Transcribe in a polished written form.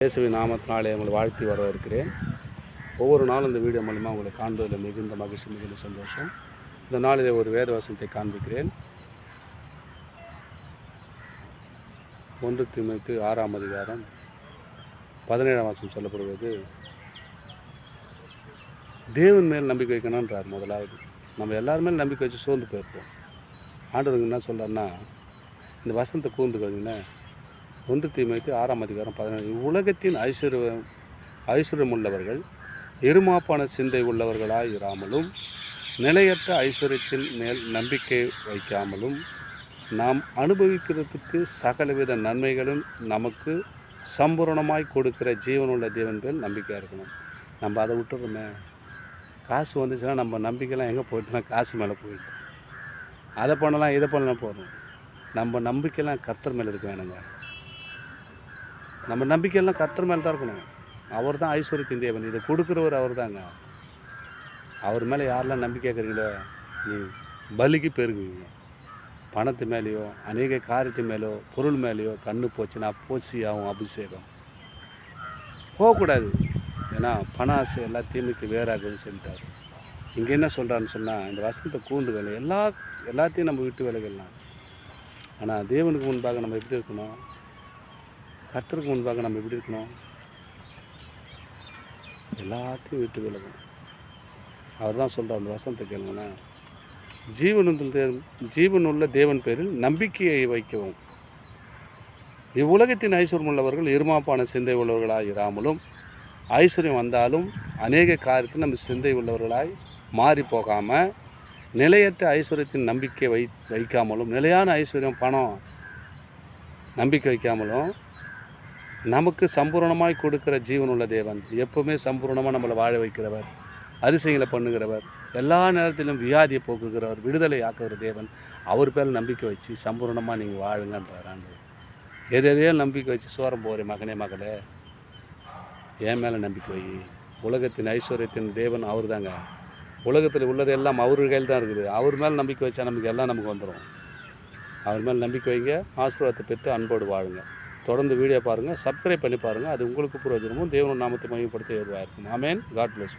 இயேசுவின் நாமத்தினாலே உங்களை வாழ்த்தி வரவேற்கிறேன். ஒவ்வொரு நாளும் இந்த வீடியோ மூலிமா உங்களை காண்பதில் மிகுந்த மகிழ்ச்சி, மிகுந்த சந்தோஷம். இந்த நாளிலே ஒரு வேத வசனத்தை காண்பிக்கிறேன். 1 தீமோத்தேயு 6ஆம் அதிகாரம் 17ஆம் வசனம் சொல்லப்படுவது, தேவன் மேல் நம்பிக்கை வைக்கணுன்றார். முதலாவது நம்ம எல்லாருமே நம்பிக்கை வச்சு சோர்ந்து போயிருப்போம். ஆண்டவருங்க என்ன சொல்கிறாருன்னா, இந்த வசனத்தை கூர்ந்துக்கோங்கன்னா 1 தீமோத்தேயு 6ஆம் அதிகாரம் 17, உலகத்தின் ஐஸ்வர்யம் உள்ளவர்கள் இருமாப்பான சிந்தை உள்ளவர்களாய் இராமலும், நிலையற்ற ஐஸ்வர்யத்தின் மேல் நம்பிக்கை வைக்காமலும், நாம் அனுபவிக்கிறதுக்கு சகலவித நன்மைகளும் நமக்கு சம்பூரணமாய் கொடுக்கிற ஜீவனுள்ள தேவன் பேர் நம்பிக்கையாக இருக்கணும். நம்ம அதை விட்டுறோமே. காசு வந்துச்சுன்னா நம்ம நம்பிக்கைலாம் எங்கே போயிட்டுனா காசு மேலே போயிட்டு அதை பண்ணலாம் இதை பண்ணலாம் போகிறோம். நம்ம நம்பிக்கைலாம் கர்த்தர் மேலே இருக்க வேணுங்க. நம்ம நம்பிக்கையெல்லாம் கர்த்தர் மேலே தான் இருக்கணும். அவர் தான் ஐஸ்வர்யத்தின் தேவன். இதை கொடுக்குறவர் அவர் தாங்க. அவர் மேலே யாரெல்லாம் நம்பிக்கை கேட்குறீங்களோ, நீ பலிக்கு பெருகுவீங்க. பணத்து மேலேயோ அநேக காரியத்து மேலோ பொருள் மேலேயோ கண்ணு போச்சுன்னா போச்சு ஆகும் அபிஷேகம். போகக்கூடாது. ஏன்னா பண ஆசை எல்லா தீமைக்கு வேறாகுதுன்னு சொல்லிட்டார். இங்கே என்ன சொல்கிறான்னு சொன்னால், இந்த வசனத்தை கூண்டுகள் எல்லாத்தையும் நம்ம விட்டு விலகலாம். ஆனால் தேவனுக்கு முன்பாக நம்ம எப்படி இருக்கணும்? கர்த்தருக்கு முன்பாக நம்ம எப்படி இருக்கணும்? எல்லாத்தையும் விட்டு விலகணும். அவர் தான் சொல்கிறார். அந்த வசனத்தை கேளுங்கன்னா, ஜீவனுள்ள தேவன் பேரில் நம்பிக்கையை வைக்கவும், இவ்வுலகத்தின் ஐஸ்வர்யம் உள்ளவர்கள் இருமாப்பான சிந்தை உள்ளவர்களாய் இராமலும், ஐஸ்வர்யம் வந்தாலும் அநேக காரியத்தில் நம்ம சிந்தை உள்ளவர்களாய் மாறி போகாமல், நிலையற்ற ஐஸ்வர்யத்தின் நம்பிக்கை வைக்காமலும், நிலையான ஐஸ்வர்யம் பணம் நம்பிக்கை வைக்காமலும், நமக்கு சம்பூர்ணமாய் கொடுக்குற ஜீவனுள்ள தேவன், எப்போவுமே சம்பூர்ணமாக நம்மளை வாழ வைக்கிறவர், அதிசயங்களை பண்ணுகிறவர், எல்லா நேரத்திலும் வியாதியை போக்குகிறவர், விடுதலை ஆக்குகிற தேவன், அவர் பேர் நம்பிக்கை வச்சு சம்பூர்ணமாக நீங்கள் வாழுங்கன்றார் ஆண்டவர். எதையோ நம்பிக்கை வச்சு சோரம் போகிறேன் மகனே மகளே, என் மேலே நம்பிக்கை வை. உலகத்தின் ஐஸ்வர்யத்தின் தேவன் அவர் தாங்க. உலகத்தில் உள்ளது எல்லாம் அவர் கையில் தான் இருக்குது. அவர் மேலே நம்பிக்கை வச்சா நமக்கு எல்லாம் நமக்கு வந்துடும். அவர் மேலே நம்பிக்கை வைங்க, ஆசீர்வாதத்தை பெற்று அன்போடு வாழுங்க. தொடர்ந்து வீடியோ பாருங்கள், சப்ஸ்கிரைப் பண்ணி பாருங்கள். அது உங்களுக்கு பிரயோஜனமும் தேவன் நாமத்தை மையப்படுத்த ஏதுவாக இருக்கும். ஆமென். God plus.